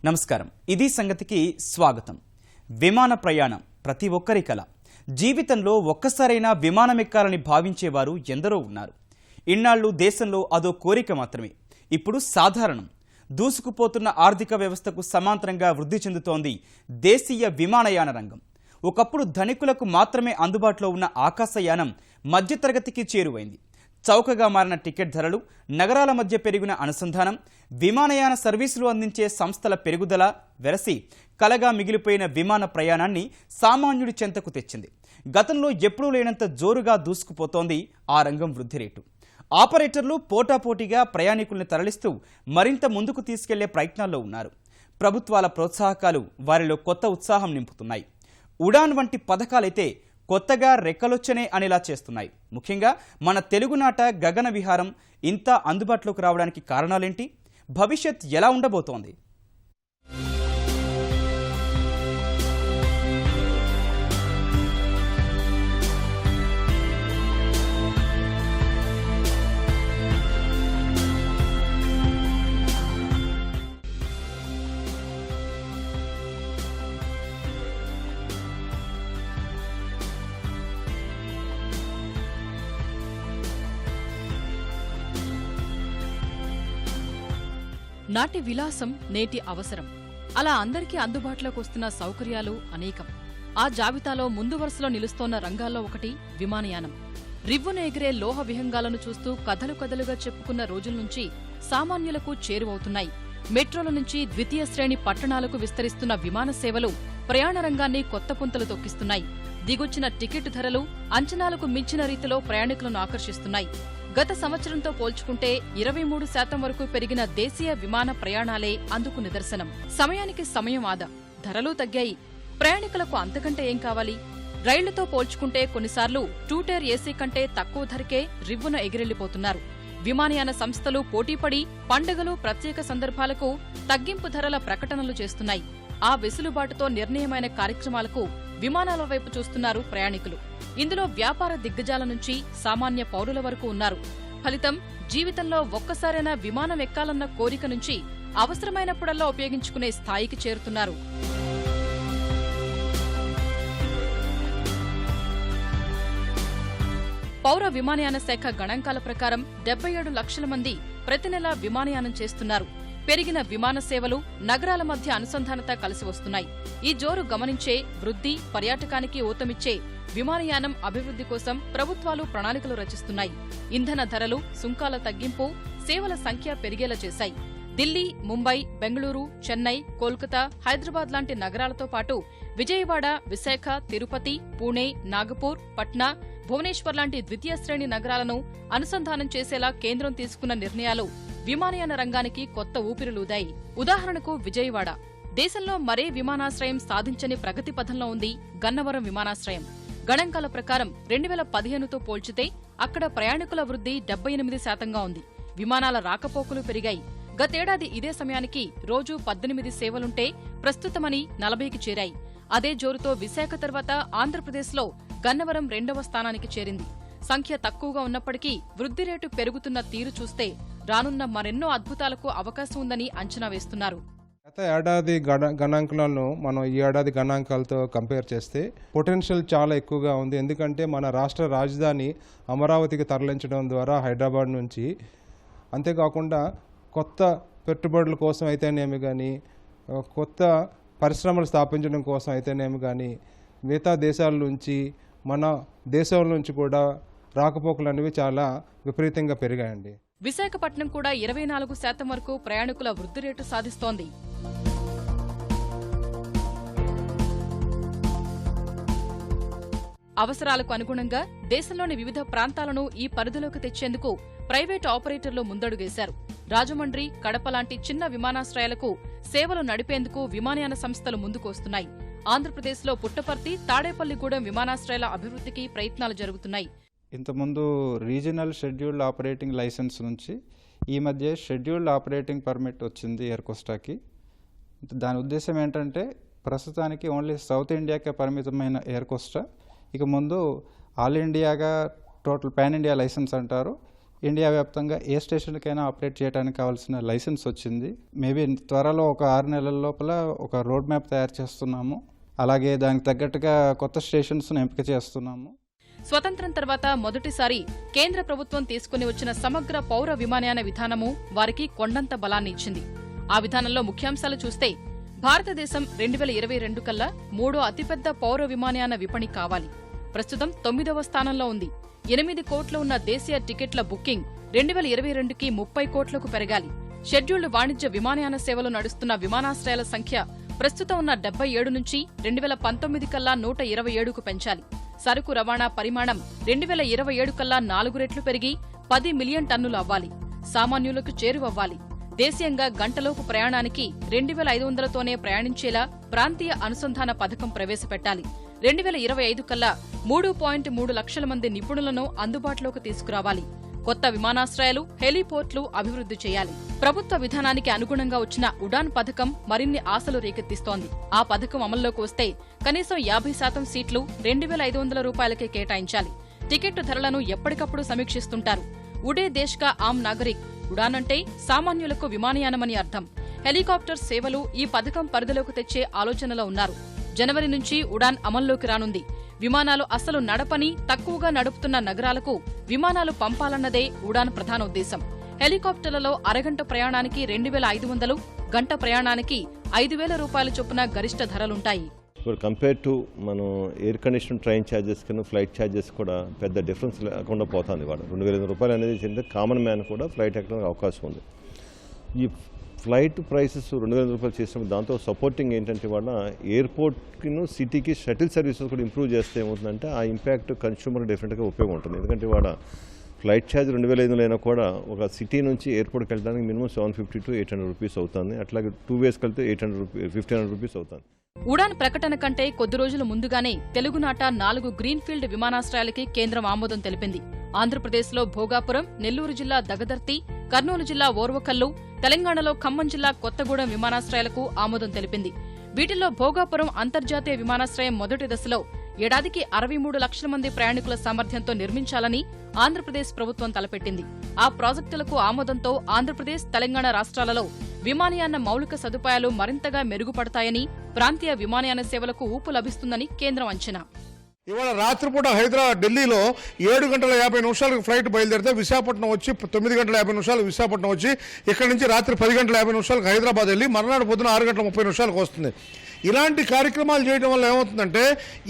నమస్కారం. ఇది సంగతికి స్వాగతం. విమాన ప్రయాణం ప్రతి ఒక్కరి కల. జీవితంలో ఒక్కసారైనా విమానం ఎక్కాలని భావించేవారు ఎందరో ఉన్నారు. ఇన్నాళ్ళు దేశంలో అదో కోరిక మాత్రమే. ఇప్పుడు సాధారణం. దూసుకుపోతున్న ఆర్థిక వ్యవస్థకు సమాంతరంగా వృద్ధి చెందుతోంది దేశీయ విమానయాన రంగం. ఒకప్పుడు ధనికులకు మాత్రమే అందుబాటులో ఉన్న ఆకాశయానం మధ్యతరగతికి చేరువైంది. చౌకగా మారిన టికెట్ ధరలు, నగరాల మధ్య పెరిగిన అనుసంధానం, విమానయాన సర్వీసులు అందించే సంస్థల పెరుగుదల వెరసి కలగా మిగిలిపోయిన విమాన ప్రయాణాన్ని సామాన్యుడి చెంతకు తెచ్చింది. గతంలో ఎప్పుడూ లేనంత జోరుగా దూసుకుపోతోంది ఆ రంగం వృద్ధి రేటు. ఆపరేటర్లు పోటాపోటీగా ప్రయాణికుల్ని తరలిస్తూ మరింత ముందుకు తీసుకెళ్లే ప్రయత్నాల్లో ఉన్నారు. ప్రభుత్వాల ప్రోత్సాహకాలు వారిలో కొత్త ఉత్సాహం నింపుతున్నాయి. ఉడాన్ వంటి పథకాలైతే కొత్తగా రెక్కలొచ్చనే అనేలా చేస్తున్నాయి. ముఖ్యంగా మన తెలుగునాట గగన విహారం ఇంత అందుబాటులోకి రావడానికి కారణాలేంటి? భవిష్యత్ ఎలా ఉండబోతోంది? నాటి విలాసం నేటి అవసరం. అలా అందరికీ అందుబాటులోకి వస్తున్న సౌకర్యాలు అనేకం. ఆ జాబితాలో ముందు వరుసలో నిలుస్తోన్న రంగాల్లో ఒకటి విమానయానం. రివ్వును ఎగిరే లోహ విహంగాలను చూస్తూ కథలుగా చెప్పుకున్న రోజుల నుంచి సామాన్యులకు చేరువవుతున్నాయి. మెట్రోల నుంచి ద్వితీయ శ్రేణి పట్టణాలకు విస్తరిస్తున్న విమాన సేవలు ప్రయాణ రంగాన్ని కొత్త పుంతలు తొక్కిస్తున్నాయి. దిగొచ్చిన టికెట్ ధరలు అంచనాలకు మించిన రీతిలో ప్రయాణికులను ఆకర్షిస్తున్నాయి. గత సంవత్సరంతో పోల్చుకుంటే 23% వరకు పెరిగిన దేశీయ విమాన ప్రయాణాలే అందుకు నిదర్శనం. సమయానికి సమయం ఆదా, ధరలు తగ్గాయి. ప్రయాణికులకు అంతకంటే ఏం కావాలి? రైళ్లతో పోల్చుకుంటే కొన్నిసార్లు 2 టైర్ ఏసీ కంటే తక్కువ ధరకే రివ్వున ఎగిరెళ్లిపోతున్నారు. విమానయాన సంస్థలు పోటీపడి పండుగలు, ప్రత్యేక సందర్భాలకు తగ్గింపు ధరల ప్రకటనలు చేస్తున్నాయి. ఆ వెసులుబాటుతో నిర్ణయమైన కార్యక్రమాలకు విమానాల వైపు చూస్తున్నారు ప్రయాణికులు. ఇందులో వ్యాపార దిగ్గజాల నుంచి సామాన్య పౌరుల వరకు ఉన్నారు. ఫలితం జీవితంలో ఒక్కసారైనా విమానం ఎక్కాలన్న కోరిక నుంచి అవసరమైనప్పుడల్లా ఉపయోగించుకునే స్థాయికి చేరుతున్నారు. పౌర విమానయాన శాఖ గణాంకాల ప్రకారం 77 లక్షల మంది ప్రతి నెలా విమానయానం చేస్తున్నారు. పెరిగిన విమాన సేవలు, నగరాల మధ్య అనుసంధానత కలిసి వస్తున్నాయి. ఈ జోరు గమనించే వృద్ధి, పర్యాటకానికి ఊతమిచ్చే విమానయానం అభివృద్ధి కోసం ప్రభుత్వాలు ప్రణాళికలు రచిస్తున్నాయి. ఇంధన ధరలు, సుంకాల తగ్గింపు సేవల సంఖ్య పెరిగేలా చేశాయి. ఢిల్లీ, ముంబై, బెంగళూరు, చెన్నై, కోల్కతా, హైదరాబాద్ లాంటి నగరాలతో పాటు విజయవాడ, విశాఖ, తిరుపతి, పూణే, నాగపూర్, పట్నా, భువనేశ్వర్ లాంటి ద్వితీయ శ్రేణి నగరాలను అనుసంధానం చేసేలా కేంద్రం తీసుకున్న నిర్ణయాలు విమానయాన రంగానికి కొత్త ఊపిరులూదాయి. ఉదాహరణకు విజయవాడ. దేశంలో మరే విమానాశ్రయం సాధించని ప్రగతి పథంలో ఉంది గన్నవరం విమానాశ్రయం. గణాంకాల ప్రకారం 2015తో పోల్చితే అక్కడ ప్రయాణికుల వృద్ధి 78%గా ఉంది. విమానాల రాకపోకలు పెరిగాయి. గతేడాది ఇదే సమయానికి రోజూ 18 సేవలుంటే ప్రస్తుతమని 40కి చేరాయి. అదే జోరుతో విశాఖ తర్వాత ఆంధ్రప్రదేశ్లో గన్నవరం 2వ స్థానానికి చేరింది. సంఖ్య తక్కువగా ఉన్నప్పటికీ వృద్ధి రేటు పెరుగుతున్న తీరు చూస్తే రానున్న మరెన్నో అద్భుతాలకు అవకాశం ఉందని అంచనా వేస్తున్నారు. గత ఏడాది గణాంకాలను మనం ఈ ఏడాది గణాంకాలతో కంపేర్ చేస్తే పొటెన్షియల్ చాలా ఎక్కువగా ఉంది. ఎందుకంటే మన రాష్ట్ర రాజధాని అమరావతికి తరలించడం ద్వారా హైదరాబాద్ నుంచి, అంతేకాకుండా కొత్త పెట్టుబడుల కోసం అయితేనేమి కానీ, కొత్త పరిశ్రమలు స్థాపించడం కోసం అయితేనేమి కానీ, మిగతా దేశాల నుంచి మన దేశం నుంచి కూడా రాకపోకలు అనేవి చాలా విపరీతంగా పెరిగాయండి. విశాఖపట్నం కూడా 24% వరకు ప్రయాణికుల వృద్ధి రేటు సాధిస్తోంది. అవసరాలకు అనుగుణంగా దేశంలోని వివిధ ప్రాంతాలను ఈ పరిధిలోకి తెచ్చేందుకు ప్రైవేటు ఆపరేటర్లు ముందడుగేశారు. రాజమండ్రి, కడప లాంటి చిన్న విమానాశ్రయాలకు సేవలు నడిపేందుకు విమానయాన సంస్థలు ముందుకు వస్తున్నాయి. ఆంధ్రప్రదేశ్లో పుట్టపర్తి, తాడేపల్లిగూడెం విమానాశ్రయాల అభివృద్ధికి ప్రయత్నాలు జరుగుతున్నాయి. ఇంతకుముందు రీజనల్ షెడ్యూల్డ్ ఆపరేటింగ్ లైసెన్స్ నుంచి ఈ మధ్య షెడ్యూల్డ్ ఆపరేటింగ్ పర్మిట్ వచ్చింది ఎయిర్ కోస్టాకి. దాని ఉద్దేశం ఏంటంటే ప్రస్తుతానికి ఓన్లీ సౌత్ ఇండియాకే పరిమితమైన ఎయిర్ కోస్టా ఇక ముందు ఆల్ ఇండియాగా టోటల్ పాన్ ఇండియా లైసెన్స్ అంటారు. ఇండియా వ్యాప్తంగా ఏ స్టేషన్కైనా ఆపరేట్ చేయడానికి కావాల్సిన లైసెన్స్ వచ్చింది. మేబీ త్వరలో ఒక 6 నెలల లోపల ఒక రోడ్ మ్యాప్ తయారు చేస్తున్నాము. అలాగే దానికి తగ్గట్టుగా కొత్త స్టేషన్స్ను ఎంపిక చేస్తున్నాము. స్వతంత్రం తర్వాత మొదటిసారి కేంద్ర ప్రభుత్వం తీసుకుని వచ్చిన సమగ్ర పౌర విమానయాన విధానము వారికి కొండంత బలాన్ని ఇచ్చింది. ఆ విధానంలో ముఖ్యాంశాలు చూస్తే భారతదేశం 2022 కల్లా 3వ అతిపెద్ద పౌర విమానయాన విపణి కావాలి. ప్రస్తుతం 9వ స్థానంలో ఉంది. 8 కోట్లు ఉన్న దేశీయ టికెట్ల బుకింగ్ 2022కి 30 కోట్లకు పెరగాలి. షెడ్యూల్డ్ వాణిజ్య విమానయాన సేవలు నడుస్తున్న విమానాశ్రయాల సంఖ్య ప్రస్తుతం ఉన్న 77 నుంచి 2019 కల్లా 127కు పెంచాలి. సరుకు రవాణా పరిమాణం 2027 కల్లా 4 రెట్లు పెరిగి 10 మిలియన్ టన్నులు అవ్వాలి. సామాన్యులకు చేరువవ్వాలి. దేశీయంగా గంటలోపు ప్రయాణానికి 2500తోనే ప్రయాణించేలా ప్రాంతీయ అనుసంధాన పథకం ప్రవేశపెట్టాలి. 2025 కల్లా 3.3 లక్షల మంది నిపుణులను అందుబాటులోకి తీసుకురావాలి. కొత్త విమానాశ్రయాలు, హెలీపోర్ట్లు అభివృద్ధి చేయాలి. ప్రభుత్వ విధానానికి అనుగుణంగా వచ్చిన ఉడాన్ పథకం మరిన్ని ఆశలు రేకెత్తిస్తోంది. ఆ పథకం అమల్లోకి వస్తే కనీసం 50% సీట్లు 2500 రూపాయలకే కేటాయించాలి. టికెట్టు ధరలను ఎప్పటికప్పుడు సమీక్షిస్తుంటారు. ఉడే దేశ్ కా ఆమ్ నాగరిక్. ఉడాన్ అంటే సామాన్యులకు విమానయానమని అర్థం. హెలికాప్టర్ సేవలు ఈ పథకం పరిధిలోకి తెచ్చే ఆలోచనలో ఉన్నారు. జనవరి నుంచి ఉడాన్ అమల్లోకి రానుంది. విమానాలు అసలు నడపని, తక్కువగా నడుపుతున్న నగరాలకు విమానాలు పంపాలన్నదే ఉడాన్ ప్రధాన ఉద్దేశం. హెలికాప్టర్లలో అరగంట ప్రయాణానికి 2500, గంట ప్రయాణానికి 5000 రూపాయల చొప్పున గరిష్ట ధరలుంటాయి. ఇప్పుడు కంపేర్ టు మనం ఎయిర్ కండిషన్ ట్రైన్ ఛార్జెస్ కింద ఫ్లైట్ ఛార్జెస్ కూడా పెద్ద డిఫరెన్స్ లేకుండా పోతుంది. వాడు 2500 రూపాయలు అనేది చెందితే కామన్ మ్యాన్ కూడా ఫ్లైట్ ఎక్కడానికి అవకాశం ఉంది. ఈ ఫ్లైట్ ప్రైసెస్ 2000 రూపాయలు చేసినప్పుడు దాంతో సపోర్టింగ్ ఏంటంటే వాళ్ళ ఎయిర్పోర్ట్కి సిటీకి షటిల్ సర్వీసెస్ కూడా ఇంప్రూవ్ చేస్తే ఏమవుతుందంటే ఆ ఇంపాక్ట్ కన్స్యూమర్ డెఫినెట్గా ఉపయోగం ఉంటుంది. ఎందుకంటే వాళ్ళ ఫ్లైట్ ఛార్జ్ 2500 అయినా కూడా ఒక సిటీ నుంచి ఎయిర్పోర్ట్కి వెళ్ళడానికి మినిమం 750 to 800 రూపీస్ అవుతుంది. అట్లాగే 2 ways వెళ్తే 1500 రూపీస్ అవుతుంది. ఉడాన్ ప్రకటన కంటే కొద్ది రోజుల ముందుగానే తెలుగునాట 4 గ్రీన్ఫీల్డ్ విమానాశ్రయాలకి కేంద్రం ఆమోదం తెలిపింది. ఆంధ్రప్రదేశ్లో భోగాపురం, నెల్లూరు జిల్లా దగదర్తి, కర్నూలు జిల్లా ఓర్వకల్లు, తెలంగాణలో ఖమ్మం జిల్లా కొత్తగూడెం విమానాశ్రయాలకు ఆమోదం తెలిపింది. వీటిల్లో భోగాపురం అంతర్జాతీయ విమానాశ్రయం మొదటి దశలో ఏడాదికి 63 లక్షల మంది ప్రయాణికుల సామర్థ్యంతో నిర్మించాలని ఆంధ్రప్రదేశ్ ప్రభుత్వం తలపెట్టింది. ఆ ప్రాజెక్టులకు ఆమోదంతో ఆంధ్రప్రదేశ్, తెలంగాణ రాష్ట్రాలలో విమానయాన మౌలిక సదుపాయాలు మరింతగా మెరుగుపడతాయని, ప్రాంతీయ విమానయాన సేవలకు ఊపు లభిస్తుందని కేంద్రం అంచనా. ఇవాళ రాత్రిపూట ఢిల్లీలో 7:50 ఫ్లైట్ బయలుదేరితే విశాఖపట్నం వచ్చి 9:50 విశాఖపట్నం వచ్చి ఇక్కడి నుంచి రాత్రి 10:50 హైదరాబాద్ వెళ్ళి మర్నాడు పొద్దున 6:30 వస్తుంది. ఇలాంటి కార్యక్రమాలు చేయడం వల్ల ఏమవుతుందంటే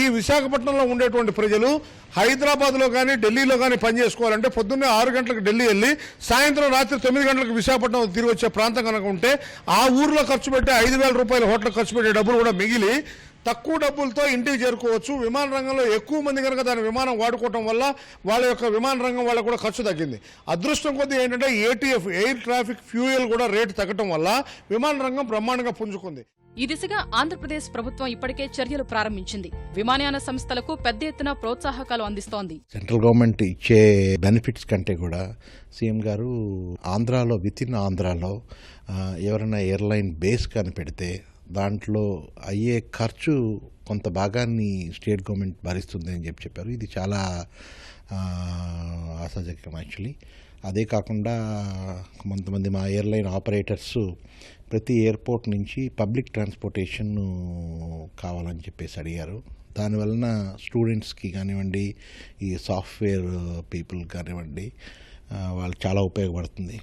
ఈ విశాఖపట్నంలో ఉండేటువంటి ప్రజలు హైదరాబాద్లో కానీ ఢిల్లీలో కానీ పనిచేసుకోవాలంటే పొద్దున్నే 6 గంటలకు ఢిల్లీ వెళ్ళి సాయంత్రం రాత్రి 9 గంటలకు విశాఖపట్నం తిరిగి వచ్చే ప్రాంతం కనుక ఉంటే ఆ ఊర్లో ఖర్చు పెట్టే 5000 రూపాయల హోటల్ ఖర్చు పెట్టే డబ్బులు కూడా మిగిలి తక్కువ డబ్బులతో ఇంటికి చేరుకోవచ్చు. విమాన రంగంలో ఎక్కువ మంది కనుక దాని విమానం వాడుకోవటం వల్ల వాళ్ళ యొక్క విమాన రంగం వాళ్ళకు కూడా ఖర్చు తగ్గింది. అదృష్టం కొద్దీ ఏంటంటే ATF ఎయిర్ ట్రాఫిక్ ఫ్యూయల్ కూడా రేటు తగ్గటం వల్ల విమాన రంగం బ్రహ్మాండంగా పుంజుకుంది. ఈ దిశగా ఆంధ్రప్రదేశ్ ప్రభుత్వం ఇప్పటికే చర్యలు ప్రారంభించింది. విమానయాన సంస్థలకు పెద్ద ఎత్తున ప్రోత్సాహకాలు అందిస్తోంది. సెంట్రల్ గవర్నమెంట్ ఇచ్చే బెనిఫిట్స్ కంటే కూడా సీఎం గారు ఆంధ్రాలో వితిన్ ఆంధ్రాలో ఎవరైనా ఎయిర్లైన్ బేస్ కానీ పెడితే దాంట్లో అయ్యే ఖర్చు కొంత భాగాన్ని స్టేట్ గవర్నమెంట్ భరిస్తుంది అని చెప్పారు. ఇది చాలా అసహజకరం యాక్చువల్లీ. అదే కాకుండా కొంతమంది మా ఎయిర్లైన్ ఆపరేటర్స్ ప్రతి ఎయిర్పోర్ట్ నుంచి పబ్లిక్ ట్రాన్స్పోర్టేషన్ కావాలని చెప్పేసి అడిగారు. దానివలన స్టూడెంట్స్కి కానివ్వండి, ఈ సాఫ్ట్వేర్ పీపుల్ కానివ్వండి, వాళ్ళకి చాలా ఉపయోగపడుతుంది.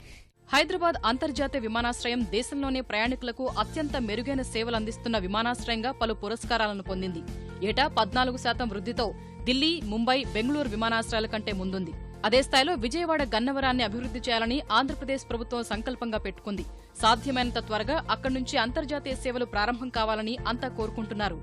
హైదరాబాద్ అంతర్జాతీయ విమానాశ్రయం దేశంలోనే ప్రయాణికులకు అత్యంత మెరుగైన సేవలు అందిస్తున్న విమానాశ్రయంగా పలు పురస్కారాలను పొందింది. ఏటా 14% వృద్ధితో ఢిల్లీ, ముంబై, బెంగళూరు విమానాశ్రయాల కంటే ముందుంది. అదే స్థాయిలో విజయవాడ గన్నవరాన్ని అభివృద్ధి చేయాలని ఆంధ్రప్రదేశ్ ప్రభుత్వం సంకల్పంగా పెట్టుకుంది. సాధ్యమైనంత త్వరగా అక్కడి నుంచి అంతర్జాతీయ సేవలు ప్రారంభం కావాలని అంతా కోరుకుంటున్నారు.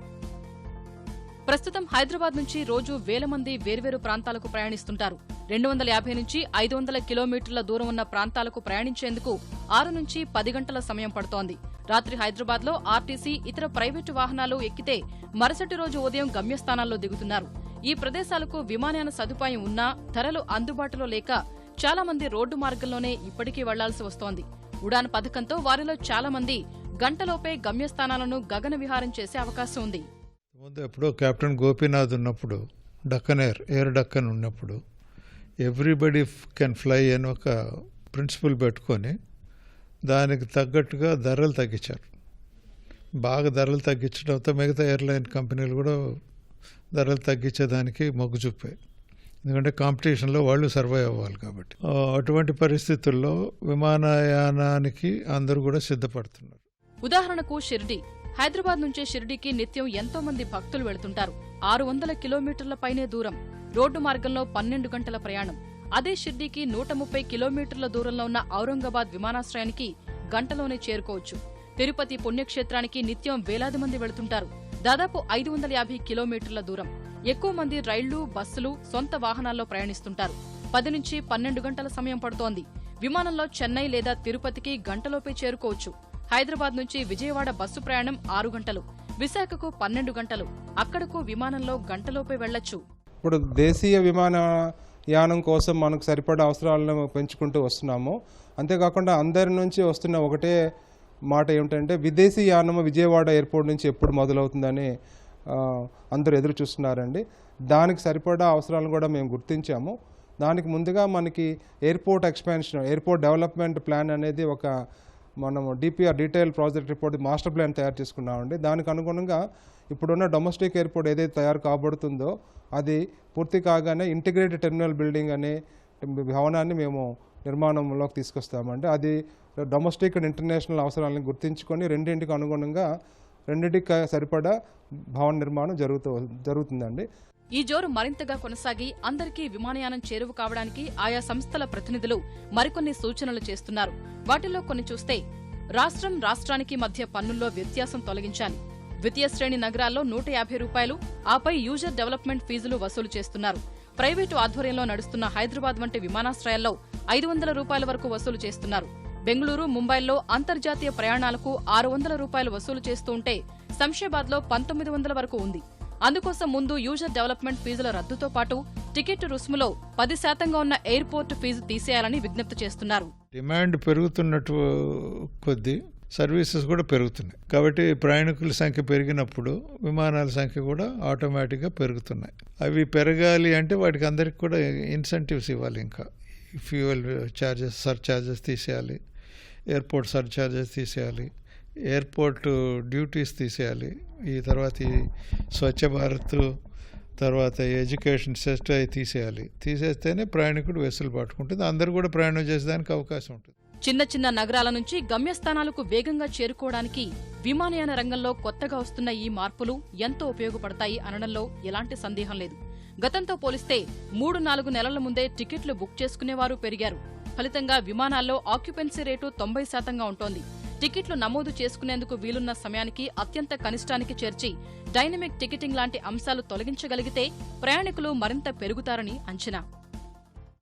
ప్రస్తుతం హైదరాబాద్ నుంచి రోజు వేల మంది వేర్వేరు ప్రాంతాలకు ప్రయాణిస్తుంటారు. 250 నుంచి 500 కిలోమీటర్ల దూరం ఉన్న ప్రాంతాలకు ప్రయాణించేందుకు 6 నుంచి 10 గంటల సమయం పడుతోంది. రాత్రి హైదరాబాద్లో ఆర్టీసీ, ఇతర ప్రైవేటు వాహనాలు ఎక్కితే మరుసటి రోజు ఉదయం గమ్యస్థానాల్లో దిగుతున్నారు. ఈ ప్రదేశాలకు విమానయాన సదుపాయం ఉన్నా ధరలు అందుబాటులో లేక చాలా మంది రోడ్డు మార్గంలోనే ఇప్పటికీ వెళ్లాల్సి వస్తోంది. ఉడాన్ పథకంతో వారిలో చాలా మంది గంటలోపే గమ్యస్థానాలను గగన విహారం చేసే అవకాశం ఉంది. ముందు ఎప్పుడో కెప్టెన్ గోపీనాథ్ ఉన్నప్పుడు డక్కన్ ఎయిర్ డక్కన్ ఉన్నప్పుడు ఎవ్రీబడి కెన్ ఫ్లై అని ఒక ప్రిన్సిపల్ పెట్టుకొని దానికి తగ్గట్టుగా ధరలు తగ్గించారు. బాగా ధరలు తగ్గించడంతో మిగతా ఎయిర్లైన్ కంపెనీలు కూడా ధరలు తగ్గించేదానికి మొగ్గు చూపాయి. ఎందుకంటే కాంపిటీషన్లో వాళ్ళు సర్వైవ్ అవ్వాలి కాబట్టి. అటువంటి పరిస్థితుల్లో విమానయానానికి అందరూ కూడా సిద్ధపడుతున్నారు. ఉదాహరణకు షిర్డీ. హైదరాబాద్ నుంచి షిర్డీకి నిత్యం ఎంతో మంది భక్తులు వెళుతుంటారు. 600 కిలోమీటర్ల పైనే దూరం. రోడ్డు మార్గంలో 12 గంటల ప్రయాణం. అదే షిర్డీకి 130 కిలోమీటర్ల దూరంలో ఉన్న ఔరంగాబాద్ విమానాశ్రయానికి గంటలోనే చేరుకోవచ్చు. తిరుపతి పుణ్యక్షేత్రానికి నిత్యం వేలాది మంది వెళుతుంటారు. దాదాపు 550 కిలోమీటర్ల దూరం. ఎక్కువ మంది రైళ్లు, బస్సులు, సొంత వాహనాల్లో ప్రయాణిస్తుంటారు. 10 నుంచి 12 గంటల సమయం పడుతోంది. విమానంలో చెన్నై లేదా తిరుపతికి గంటలోపే చేరుకోవచ్చు. హైదరాబాద్ నుంచి విజయవాడ బస్సు ప్రయాణం 6 గంటలు, విశాఖకు 12 గంటలు, అక్కడకు విమానంలో గంటలోపే వెళ్లొచ్చు. ఇప్పుడు దేశీయ విమానయానం కోసం మనకు సరిపడా అవసరాలను పెంచుకుంటూ వస్తున్నాము. అంతేకాకుండా అందరి నుంచి వస్తున్న ఒకటే మాట ఏమిటంటే విదేశీ యానం విజయవాడ ఎయిర్పోర్ట్ నుంచి ఎప్పుడు మొదలవుతుందని అందరూ ఎదురు చూస్తున్నారండి. దానికి సరిపడా అవసరాలను కూడా మేము గుర్తించాము. దానికి ముందుగా మనకి airport expansion, airport development plan అనేది ఒక మనము DPR detail project report master plan తయారు చేసుకున్నామండి. దానికి అనుగుణంగా ఇప్పుడున్న డొమెస్టిక్ ఎయిర్పోర్ట్ ఏదైతే తయారు కాబడుతుందో అది పూర్తి కాగానే ఇంటిగ్రేటెడ్ టెర్మినల్ బిల్డింగ్ అనే భవనాన్ని మేము నిర్మాణంలోకి తీసుకొస్తామండి. అది డొమెస్టిక్ అండ్ ఇంటర్నేషనల్ అవసరాలను గుర్తించుకొని రెండింటికి అనుగుణంగా రెండింటికి సరిపడా భవన నిర్మాణం జరుగుతుందండి. ఈ జోరు మరింతగా కొనసాగి అందరికీ విమానయానం చేరువ కావడానికి ఆయా సంస్థల ప్రతినిధులు మరికొన్ని సూచనలు చేస్తున్నారు. వాటిల్లో కొన్ని చూస్తే రాష్ట్రానికి మధ్య పన్నుల్లో వ్యత్యాసం తొలగించాలి. ద్వితీయ శ్రేణి నగరాల్లో 150 రూపాయలు, ఆపై యూజర్ డెవలప్మెంట్ ఫీజులు వసూలు చేస్తున్నారు. ప్రైవేటు ఆధ్వర్యంలో నడుస్తున్న హైదరాబాద్ వంటి విమానాశ్రయాల్లో 500 రూపాయల వరకు వసూలు చేస్తున్నారు. బెంగళూరు, ముంబైల్లో అంతర్జాతీయ ప్రయాణాలకు 600 రూపాయలు వసూలు చేస్తూ ఉంటే శంషాబాద్లో 1900 వరకు ఉంది. అందుకోసం ముందు యూజర్ డెవలప్మెంట్ ఫీజుల రద్దుతో పాటు టికెట్ రుసుములో 10% ఉన్న ఎయిర్పోర్ట్ ఫీజు తీసేయాలని విజ్ఞప్తి చేస్తున్నారు. డిమాండ్ పెరుగుతున్నట్టు కొద్దీ సర్వీసెస్ కూడా పెరుగుతున్నాయి. కాబట్టి ప్రయాణికుల సంఖ్య పెరిగినప్పుడు విమానాల సంఖ్య కూడా ఆటోమేటిక్గా పెరుగుతున్నాయి. అవి పెరగాలి అంటే వాటికి అందరికి కూడా ఇన్సెంటివ్స్ ఇవ్వాలి. ఇంకా ఫ్యూయల్ ఛార్జెస్, సర్ఛార్జెస్ తీసేయాలి, ఎయిర్పోర్ట్ సర్ఛార్జెస్ తీసేయాలి, ఎయిర్పోర్ట్ డ్యూటీస్ తీసేయాలి. ఈ తర్వాత ఈ స్వచ్ఛ భారత్, తర్వాత ఎడ్యుకేషన్ సెస్ట్ అవి తీసేస్తేనే ప్రయాణికుడు వెసులుబాటు ఉంటుంది. అందరూ కూడా ప్రయాణం చేసేదానికి అవకాశం ఉంటుంది. చిన్న చిన్న నగరాల నుంచి గమ్యస్థానాలకు వేగంగా చేరుకోవడానికి విమానయాన రంగంలో కొత్తగా వస్తున్న ఈ మార్పులు ఎంతో ఉపయోగపడతాయి అనడంలో ఎలాంటి సందేహం లేదు. గతంతో పోలిస్తే 3-4 నెలల ముందే టికెట్లు బుక్ చేసుకునేవారు పెరిగారు. ఫలితంగా విమానాల్లో ఆక్యుపెన్సీ రేటు 90%గా ఉంటోంది. టికెట్లు నమోదు చేసుకునేందుకు వీలున్న సమయానికి అత్యంత కనిష్టానికి చేర్చి డైనమిక్ టికెటింగ్ లాంటి అంశాలు తొలగించగలిగితే ప్రయాణికులు మరింత పెరుగుతారని అంచనా.